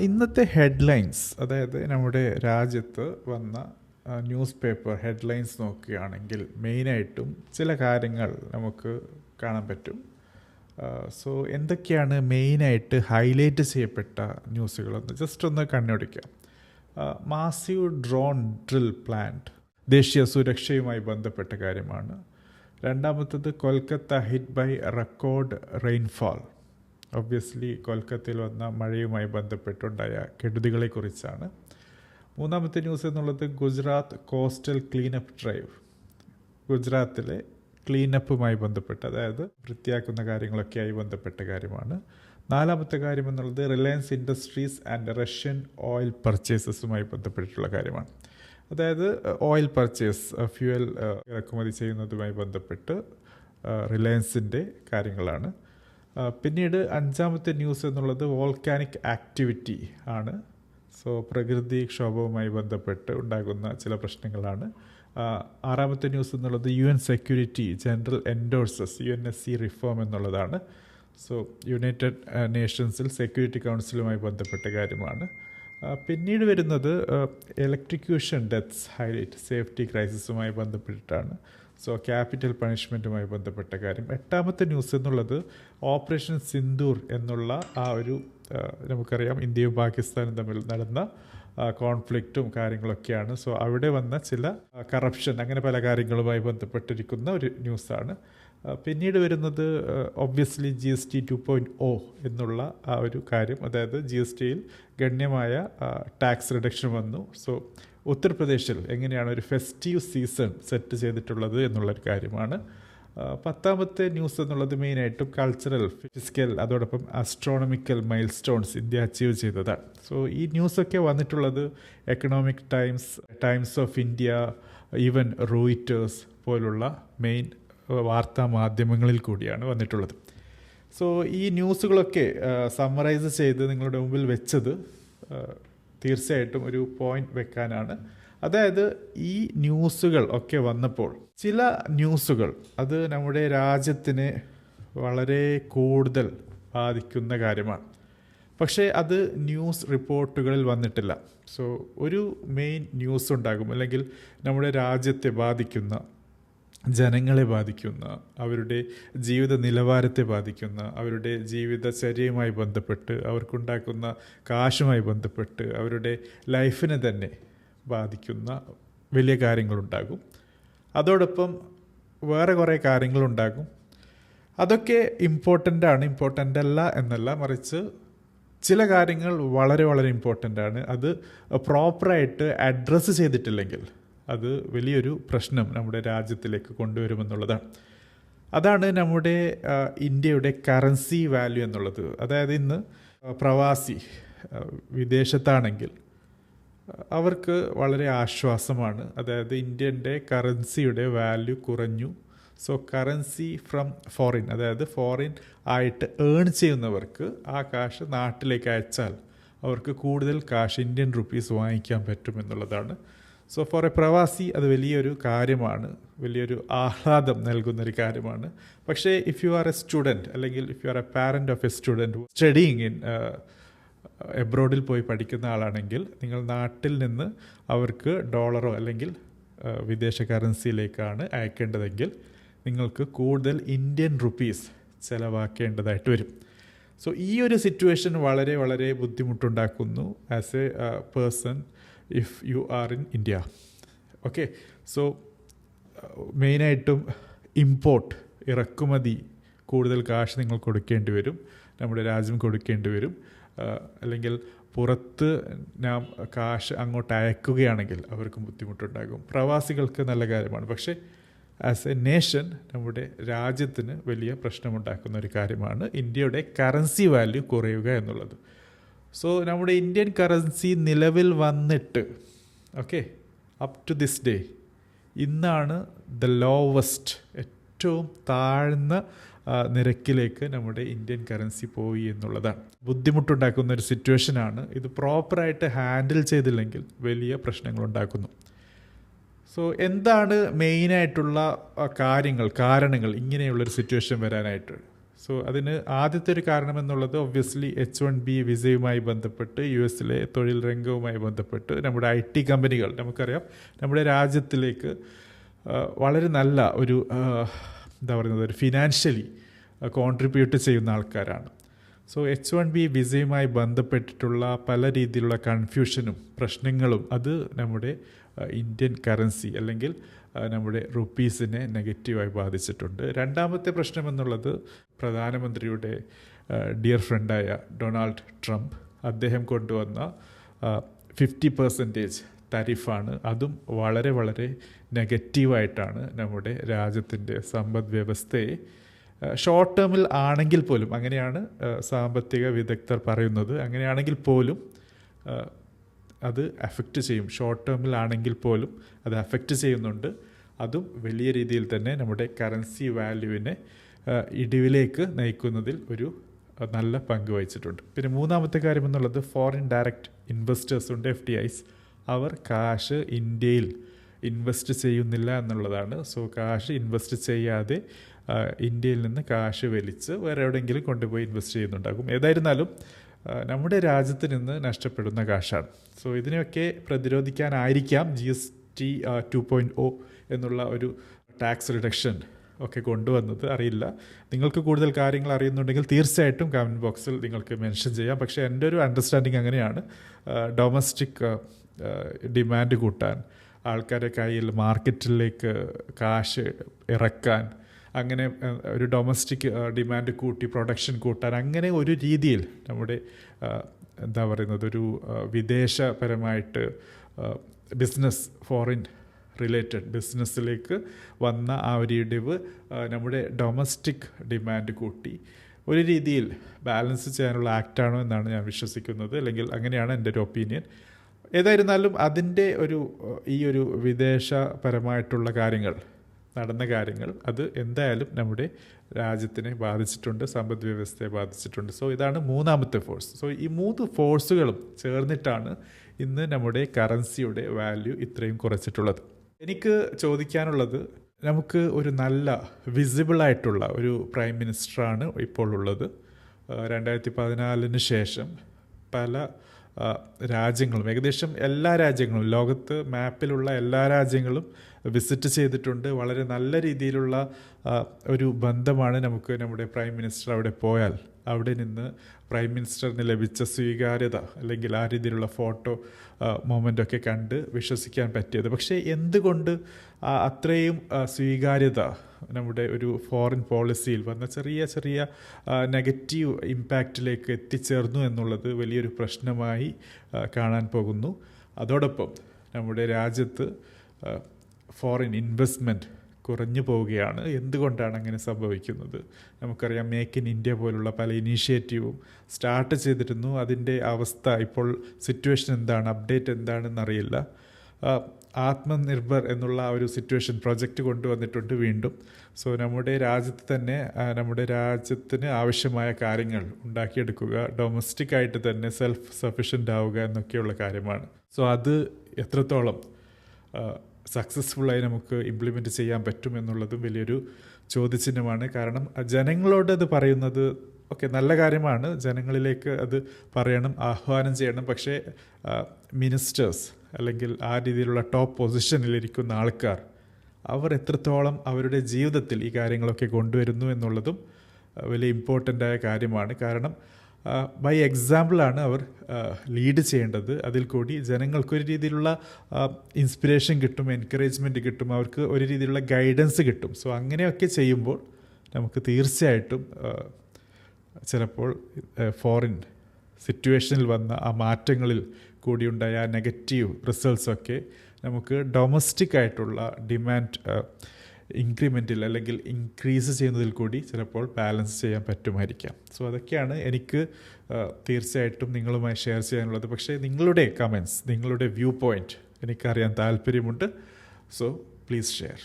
ഇന്നത്തെ ഹെഡ്ലൈൻസ്, അതായത് നമ്മുടെ രാജ്യത്ത് വന്ന ന്യൂസ് പേപ്പർ ഹെഡ്ലൈൻസ് നോക്കുകയാണെങ്കിൽ മെയിനായിട്ടും ചില കാര്യങ്ങൾ നമുക്ക് കാണാൻ പറ്റും. സോ എന്തൊക്കെയാണ് മെയിനായിട്ട് ഹൈലൈറ്റ് ചെയ്യപ്പെട്ട ന്യൂസുകളെന്ന് ജസ്റ്റ് ഒന്ന് കണ്ണോടിക്കാം. മാസീവ് ഡ്രോൺ ഡ്രിൽ പ്ലാന്റ് ദേശീയ സുരക്ഷയുമായി ബന്ധപ്പെട്ട കാര്യമാണ്. രണ്ടാമത്തത് Kolkata hit by record rainfall. Obviously കൊൽക്കത്തയിൽ വന്ന മഴയുമായി ബന്ധപ്പെട്ടുണ്ടായ കെടുതികളെക്കുറിച്ചാണ്. മൂന്നാമത്തെ ന്യൂസ് എന്നുള്ളത് ഗുജറാത്ത് കോസ്റ്റൽ ക്ലീനപ്പ് ഡ്രൈവ്. ഗുജറാത്തിലെ ക്ലീനപ്പുമായി ബന്ധപ്പെട്ട്, അതായത് വൃത്തിയാക്കുന്ന കാര്യങ്ങളൊക്കെയായി ബന്ധപ്പെട്ട കാര്യമാണ്. നാലാമത്തെ കാര്യം എന്നുള്ളത് Reliance Industries and Russian oil പർച്ചേസസുമായി ബന്ധപ്പെട്ടിട്ടുള്ള കാര്യമാണ്. അതായത് ഓയിൽ പർച്ചേസ്, ഫ്യൂവൽ ഇറക്കുമതി ചെയ്യുന്നതുമായി ബന്ധപ്പെട്ട് റിലയൻസിൻ്റെ കാര്യങ്ങളാണ്. പിന്നീട് അഞ്ചാമത്തെ ന്യൂസ് എന്നുള്ളത് വോൾക്കാനിക് ആക്ടിവിറ്റി ആണ്. സോ പ്രകൃതിക്ഷോഭവുമായി ബന്ധപ്പെട്ട് ഉണ്ടാകുന്ന ചില പ്രശ്നങ്ങളാണ്. ആറാമത്തെ ന്യൂസ് എന്നുള്ളത് UN security general endorses UNSC reform എന്നുള്ളതാണ്. സോ യുണൈറ്റഡ് നേഷൻസിൽ സെക്യൂരിറ്റി കൗൺസിലുമായി ബന്ധപ്പെട്ട കാര്യമാണ്. പിന്നീട് വരുന്നത് ഇലക്ട്രിക്യൂഷൻ ഡെത്ത്സ് ഹൈലൈറ്റ് സേഫ്റ്റി ക്രൈസിസുമായി ബന്ധപ്പെട്ടിട്ടാണ്. സോ ക്യാപിറ്റൽ പണിഷ്മെൻറ്റുമായി ബന്ധപ്പെട്ട കാര്യം. എട്ടാമത്തെ ന്യൂസ് എന്നുള്ളത് ഓപ്പറേഷൻ സിന്ദൂർ എന്നുള്ള ഒരു നമുക്കറിയാം ഇന്ത്യയും പാകിസ്ഥാനും തമ്മിൽ നടന്ന കോൺഫ്ലിക്റ്റും കാര്യങ്ങളൊക്കെയാണ്. സോ അവിടെ വന്ന ചില കറപ്ഷൻ, അങ്ങനെ പല കാര്യങ്ങളുമായി ബന്ധപ്പെട്ടിരിക്കുന്ന ഒരു ന്യൂസാണ്. പിന്നീട് വരുന്നത് ഒബ്വിയസ്ലി GST 2.0 എന്നുള്ള ആ ഒരു കാര്യം. അതായത് GSTയിൽ ഗണ്യമായ ടാക്സ് റിഡക്ഷൻ വന്നു. സോ ഉത്തർപ്രദേശിൽ എങ്ങനെയാണ് ഒരു ഫെസ്റ്റീവ് സീസൺ സെറ്റ് ചെയ്തിട്ടുള്ളത് എന്നുള്ളൊരു കാര്യമാണ്. പത്താമത്തെ ന്യൂസ് എന്നുള്ളത് മെയിനായിട്ടും കൾച്ചറൽ, ഫിസിക്കൽ, അതോടൊപ്പം astronomical mile stones India achieve ചെയ്തതാണ്. സോ ഈ ന്യൂസൊക്കെ വന്നിട്ടുള്ളത് economic times of India, even Reuters പോലുള്ള മെയിൻ വാർത്താ മാധ്യമങ്ങളിൽ കൂടിയാണ് വന്നിട്ടുള്ളത്. സോ ഈ ന്യൂസുകളൊക്കെ സമ്മറൈസ് ചെയ്ത് നിങ്ങളുടെ മുമ്പിൽ വെച്ചത് തീർച്ചയായിട്ടും ഒരു പോയിന്റ് വെക്കാനാണ്. അതായത് ഈ ന്യൂസുകൾ ഒക്കെ വന്നപ്പോൾ ചില ന്യൂസുകൾ അത് നമ്മുടെ രാജ്യത്തിന് വളരെ കൂടുതൽ ബാധിക്കുന്ന കാര്യമാണ്. പക്ഷേ അത് ന്യൂസ് റിപ്പോർട്ടുകളിൽ വന്നിട്ടില്ല. സോ ഒരു മെയിൻ ന്യൂസ് ഉണ്ടാകും, അല്ലെങ്കിൽ നമ്മുടെ രാജ്യത്തെ ബാധിക്കുന്ന, ജനങ്ങളെ ബാധിക്കുന്ന, അവരുടെ ജീവിത നിലവാരത്തെ ബാധിക്കുന്ന, അവരുടെ ജീവിതചര്യയുമായി ബന്ധപ്പെട്ട്, അവർക്കുണ്ടാക്കുന്ന കാശുമായി ബന്ധപ്പെട്ട്, അവരുടെ ലൈഫിനെ തന്നെ ബാധിക്കുന്ന വലിയ കാര്യങ്ങളുണ്ടാകും. അതോടൊപ്പം വേറെ കുറേ കാര്യങ്ങളുണ്ടാകും. അതൊക്കെ ഇമ്പോർട്ടൻ്റ് അല്ല എന്നല്ല, മറിച്ച് ചില കാര്യങ്ങൾ വളരെ വളരെ ഇമ്പോർട്ടൻ്റ് ആണ്. അത് പ്രോപ്പറായിട്ട് അഡ്രസ്സ് ചെയ്തിട്ടില്ലെങ്കിൽ അത് വലിയൊരു പ്രശ്നം നമ്മുടെ രാജ്യത്തിലേക്ക് കൊണ്ടുവരുമെന്നുള്ളതാണ്. അതാണ് നമ്മുടെ ഇന്ത്യയുടെ കറൻസി വാല്യൂ എന്നുള്ളത്. അതായത് ഇന്ന് പ്രവാസി വിദേശത്താണെങ്കിൽ അവർക്ക് വളരെ ആശ്വാസമാണ്. അതായത് ഇന്ത്യൻ്റെ കറൻസിയുടെ വാല്യൂ കുറഞ്ഞു. സോ കറൻസി ഫ്രം ഫോറിൻ, അതായത് ഫോറിൻ ആയിട്ട് ഏൺ ചെയ്യുന്നവർക്ക് ആ കാശ് നാട്ടിലേക്ക് അയച്ചാൽ അവർക്ക് കൂടുതൽ കാശ് ഇന്ത്യൻ റുപ്പീസ് വാങ്ങിക്കാൻ പറ്റുമെന്നുള്ളതാണ്. സോ ഫോർ എ പ്രവാസി അത് വലിയൊരു കാര്യമാണ്, വലിയൊരു ആഹ്ലാദം നൽകുന്നൊരു കാര്യമാണ്. പക്ഷേ if you are a student, അല്ലെങ്കിൽ if you are a parent of a student studying in എബ്രോഡിൽ പോയി പഠിക്കുന്ന ആളാണെങ്കിൽ, നിങ്ങൾ നാട്ടിൽ നിന്ന് അവർക്ക് ഡോളറോ അല്ലെങ്കിൽ വിദേശ കറൻസിയിലേക്കാണ് അയക്കേണ്ടതെങ്കിൽ നിങ്ങൾക്ക് കൂടുതൽ ഇന്ത്യൻ റുപ്പീസ് ചിലവാക്കേണ്ടതായിട്ട് വരും. സോ ഈ ഒരു സിറ്റുവേഷൻ വളരെ വളരെ ബുദ്ധിമുട്ടുണ്ടാക്കുന്നു as a person if you are in India. Okay, so മെയിനായിട്ടും ഇറക്കുമതി കൂടുതൽ കാശ് നിങ്ങൾ കൊടുക്കേണ്ടി വരും, നമ്മുടെ രാജ്യം കൊടുക്കേണ്ടി വരും. അല്ലെങ്കിൽ പുറത്ത് നാം കാശ് അങ്ങോട്ട് അയക്കുകയാണെങ്കിൽ അവർക്കും ബുദ്ധിമുട്ടുണ്ടാകും. പ്രവാസികൾക്ക് നല്ല കാര്യമാണ്, പക്ഷേ ആസ് എ നേഷൻ നമ്മുടെ രാജ്യത്തിന് വലിയ പ്രശ്നമുണ്ടാക്കുന്ന ഒരു കാര്യമാണ് ഇന്ത്യയുടെ കറൻസി വാല്യൂ കുറയുക എന്നുള്ളത്. സോ നമ്മുടെ ഇന്ത്യൻ കറൻസി നിലവിൽ വന്നിട്ട് അപ് ടു ദിസ് ഡേ ഇന്നാണ് ദ ലോവസ്റ്റ്, ഏറ്റവും താഴ്ന്ന നിരക്കിലേക്ക് നമ്മുടെ ഇന്ത്യൻ കറൻസി പോയി എന്നുള്ളതാണ്. ബുദ്ധിമുട്ടുണ്ടാക്കുന്ന ഒരു സിറ്റുവേഷനാണ്. ഇത് പ്രോപ്പറായിട്ട് ഹാൻഡിൽ ചെയ്തില്ലെങ്കിൽ വലിയ പ്രശ്നങ്ങളുണ്ടാക്കുന്നു. സോ എന്താണ് മെയിനായിട്ടുള്ള കാരണങ്ങൾ ഇങ്ങനെയുള്ളൊരു സിറ്റുവേഷൻ വരാനായിട്ട്? സോ അതിന് ആദ്യത്തെ ഒരു കാരണം എന്നുള്ളത് ഒബ്വിയസ്ലി H1B വിസയുമായി ബന്ധപ്പെട്ട് US തൊഴിൽ രംഗവുമായി ബന്ധപ്പെട്ട് നമ്മുടെ IT കമ്പനികൾ നമുക്കറിയാം നമ്മുടെ രാജ്യത്തിലേക്ക് വളരെ നല്ല ഒരു എന്താ പറയുന്നത് ഒരു ഫിനാൻഷ്യലി കോൺട്രിബ്യൂട്ട് ചെയ്യുന്ന ആൾക്കാരാണ്. സോ H1B വിസയുമായി ബന്ധപ്പെട്ടിട്ടുള്ള പല രീതിയിലുള്ള കൺഫ്യൂഷനും പ്രശ്നങ്ങളും അത് നമ്മുടെ ഇന്ത്യൻ കറൻസി അല്ലെങ്കിൽ നമ്മുടെ റുപ്പീസിനെ നെഗറ്റീവായി ബാധിച്ചിട്ടുണ്ട്. രണ്ടാമത്തെ പ്രശ്നം എന്നുള്ളത് പ്രധാനമന്ത്രിയുടെ ഡിയർ ഫ്രണ്ടായ ഡൊണാൾഡ് ട്രംപ് അദ്ദേഹം കൊണ്ടുവന്ന 50% താരിഫാണ്. അതും വളരെ വളരെ നെഗറ്റീവായിട്ടാണ് നമ്മുടെ രാജ്യത്തിൻ്റെ സമ്പദ് വ്യവസ്ഥയെ ഷോർട്ട് ടേമിൽ ആണെങ്കിൽ പോലും, അങ്ങനെയാണ് സാമ്പത്തിക വിദഗ്ധർ പറയുന്നത്, അങ്ങനെയാണെങ്കിൽ പോലും അത് അഫക്റ്റ് ചെയ്യും. ഷോർട്ട് ടേമിൽ ആണെങ്കിൽ പോലും അത് അഫക്റ്റ് ചെയ്യുന്നുണ്ട്. അതും വലിയ രീതിയിൽ തന്നെ നമ്മുടെ കറൻസി വാല്യൂവിനെ ഇടിവിലേക്ക് നയിക്കുന്നതിൽ ഒരു നല്ല പങ്ക് വഹിച്ചിട്ടുണ്ട്. പിന്നെ മൂന്നാമത്തെ കാര്യം എന്നുള്ളത് ഫോറിൻ ഡയറക്റ്റ് ഇൻവെസ്റ്റേഴ്സ് ഉണ്ട്, FDIs. അവർ കാശ് ഇന്ത്യയിൽ ഇൻവെസ്റ്റ് ചെയ്യുന്നില്ല എന്നുള്ളതാണ്. സോ കാശ് ഇൻവെസ്റ്റ് ചെയ്യാതെ ഇന്ത്യയിൽ നിന്ന് കാശ് വലിച്ച് വേറെ എവിടെയെങ്കിലും കൊണ്ടുപോയി ഇൻവെസ്റ്റ് ചെയ്യുന്നുണ്ടാകും. ഏതായിരുന്നാലും നമ്മുടെ രാജ്യത്ത് നിന്ന് നഷ്ടപ്പെടുന്ന കാശാണ്. സോ ഇതിനെയൊക്കെ പ്രതിരോധിക്കാനായിരിക്കാം GST 2.0 എന്നുള്ള ഒരു ടാക്സ് റിഡക്ഷൻ ഒക്കെ കൊണ്ടുവന്നത്. അറിയില്ല, നിങ്ങൾക്ക് കൂടുതൽ കാര്യങ്ങൾ അറിയുന്നുണ്ടെങ്കിൽ തീർച്ചയായിട്ടും കമൻറ്റ് ബോക്സിൽ നിങ്ങൾക്ക് മെൻഷൻ ചെയ്യാം. പക്ഷേ എൻ്റെ ഒരു അണ്ടർസ്റ്റാൻഡിങ് അങ്ങനെയാണ്, ഡൊമസ്റ്റിക് ഡിമാൻഡ് കൂട്ടാൻ, ആൾക്കാരുടെ കയ്യിൽ മാർക്കറ്റിലേക്ക് കാശ് ഇറക്കാൻ, അങ്ങനെ ഒരു ഡൊമസ്റ്റിക് ഡിമാൻഡ് കൂട്ടി പ്രൊഡക്ഷൻ കൂട്ടാൻ, അങ്ങനെ ഒരു രീതിയിൽ നമ്മുടെ എന്താ പറയുന്നത് ഒരു വിദേശപരമായിട്ട് ബിസിനസ്, ഫോറിൻ റിലേറ്റഡ് ബിസിനസ്സിലേക്ക് വന്ന ആ ഒരു ഇടിവ് നമ്മുടെ ഡൊമസ്റ്റിക് ഡിമാൻഡ് കൂട്ടി ഒരു രീതിയിൽ ബാലൻസ് ചെയ്യാനുള്ള ആക്റ്റാണോ എന്നാണ് ഞാൻ വിശ്വസിക്കുന്നത്, അല്ലെങ്കിൽ അങ്ങനെയാണ് എൻ്റെ ഒരു ഒപ്പീനിയൻ. ഏതായിരുന്നാലും അതിൻ്റെ ഈ ഒരു വിദേശപരമായിട്ടുള്ള കാര്യങ്ങൾ, നടന്ന കാര്യങ്ങൾ, അത് എന്തായാലും നമ്മുടെ രാജ്യത്തിനെ ബാധിച്ചിട്ടുണ്ട്, സമ്പദ് വ്യവസ്ഥയെ ബാധിച്ചിട്ടുണ്ട്. സോ ഇതാണ് മൂന്നാമത്തെ ഫോഴ്സ്. സോ ഈ 3 ഫോഴ്സുകളും ചേർന്നിട്ടാണ് ഇന്ന് നമ്മുടെ കറൻസിയുടെ വാല്യൂ ഇത്രയും കുറച്ചിട്ടുള്ളത്. എനിക്ക് ചോദിക്കാനുള്ളത്, നമുക്ക് ഒരു നല്ല വിസിബിളായിട്ടുള്ള ഒരു പ്രൈം മിനിസ്റ്ററാണ് ഇപ്പോൾ ഉള്ളത്. 2014 ശേഷം പല രാജ്യങ്ങളും, ഏകദേശം എല്ലാ രാജ്യങ്ങളും, ലോകത്ത് മാപ്പിലുള്ള എല്ലാ രാജ്യങ്ങളും വിസിറ്റ് ചെയ്തിട്ടുണ്ട്. വളരെ നല്ല രീതിയിലുള്ള ഒരു ബന്ധമാണ് നമുക്ക് നമ്മുടെ പ്രൈം മിനിസ്റ്റർ അവിടെ പോയാൽ അവിടെ നിന്ന് പ്രൈം മിനിസ്റ്ററിന് ലഭിച്ച സ്വീകാര്യത, അല്ലെങ്കിൽ ആ രീതിയിലുള്ള ഫോട്ടോ മൊമെൻ്റൊക്കെ കണ്ട് വിശ്വസിക്കാൻ പറ്റിയത്. പക്ഷേ എന്തുകൊണ്ട് അത്രയും സ്വീകാര്യത നമ്മുടെ ഒരു ഫോറിൻ പോളിസിയിൽ വന്ന ചെറിയ ചെറിയ നെഗറ്റീവ് ഇമ്പാക്റ്റിലേക്ക് എത്തിച്ചേർന്നു എന്നുള്ളത് വലിയൊരു പ്രശ്നമായി കാണാൻ പോകുന്നു. അതോടൊപ്പം നമ്മുടെ രാജ്യത്ത് ഫോറിൻ ഇൻവെസ്റ്റ്മെൻറ്റ് കുറഞ്ഞു പോവുകയാണ്. എന്തുകൊണ്ടാണ് അങ്ങനെ സംഭവിക്കുന്നത്? നമുക്കറിയാം, മേക്ക് ഇൻ ഇന്ത്യ പോലുള്ള പല ഇനീഷ്യേറ്റീവും സ്റ്റാർട്ട് ചെയ്തിരുന്നു. അതിൻ്റെ അവസ്ഥ ഇപ്പോൾ, സിറ്റുവേഷൻ എന്താണ്, അപ്ഡേറ്റ് എന്താണെന്നറിയില്ല. ആത്മനിർഭർ എന്നുള്ള ഒരു സിറ്റുവേഷൻ പ്രൊജക്റ്റ് കൊണ്ടുവന്നിട്ടുണ്ട് വീണ്ടും. സോ നമ്മുടെ രാജ്യത്ത് തന്നെ നമ്മുടെ രാജ്യത്തിന് ആവശ്യമായ കാര്യങ്ങൾ ഉണ്ടാക്കിയെടുക്കുക, ഡൊമസ്റ്റിക് ആയിട്ട് തന്നെ സെൽഫ് സഫിഷ്യൻ്റ് ആവുക എന്നൊക്കെയുള്ള കാര്യമാണ്. സോ അത് എത്രത്തോളം സക്സസ്ഫുള്ളായി നമുക്ക് ഇംപ്ലിമെൻറ്റ് ചെയ്യാൻ പറ്റും എന്നുള്ളതും വലിയൊരു ചോദ്യചിഹ്നമാണ്. കാരണം ജനങ്ങളോട് അത് പറയുന്നത് ഓക്കെ, നല്ല കാര്യമാണ്, ജനങ്ങളിലേക്ക് അത് പറയണം, ആഹ്വാനം ചെയ്യണം. പക്ഷേ മിനിസ്റ്റേഴ്സ് അല്ലെങ്കിൽ ആ രീതിയിലുള്ള ടോപ്പ് പൊസിഷനിലിരിക്കുന്ന ആൾക്കാർ, അവർ എത്രത്തോളം അവരുടെ ജീവിതത്തിൽ ഈ കാര്യങ്ങളൊക്കെ കൊണ്ടുവരുന്നു എന്നുള്ളതും വലിയ ഇമ്പോർട്ടൻ്റ് ആയ കാര്യമാണ്. കാരണം ബൈ എക്സാമ്പിളാണ് അവർ ലീഡ് ചെയ്യേണ്ടത്. അതിൽ കൂടി ജനങ്ങൾക്കൊരു രീതിയിലുള്ള ഇൻസ്പിറേഷൻ കിട്ടും, എൻകറേജ്മെൻറ്റ് കിട്ടും, അവർക്ക് ഒരു രീതിയിലുള്ള ഗൈഡൻസ് കിട്ടും. സോ അങ്ങനെയൊക്കെ ചെയ്യുമ്പോൾ നമുക്ക് തീർച്ചയായിട്ടും ചിലപ്പോൾ ഫോറിൻ സിറ്റുവേഷനിൽ വന്ന ആ മാറ്റങ്ങളിൽ കൂടിയുണ്ടായ ആ നെഗറ്റീവ് റിസൾട്ട്സൊക്കെ നമുക്ക് ഡൊമസ്റ്റിക് ആയിട്ടുള്ള ഡിമാൻഡ് ഇൻക്രിമെൻറ്റിൽ അല്ലെങ്കിൽ ഇൻക്രീസ് ചെയ്യുന്നതിൽ കൂടി ചിലപ്പോൾ ബാലൻസ് ചെയ്യാൻ പറ്റുമായിരിക്കാം. സോ അതൊക്കെയാണ് എനിക്ക് തീർച്ചയായിട്ടും നിങ്ങളുമായി ഷെയർ ചെയ്യാനുള്ളത്. പക്ഷേ നിങ്ങളുടെ കമൻസ്, നിങ്ങളുടെ വ്യൂ പോയിൻറ്റ് എനിക്കറിയാൻ താല്പര്യമുണ്ട്. So please share.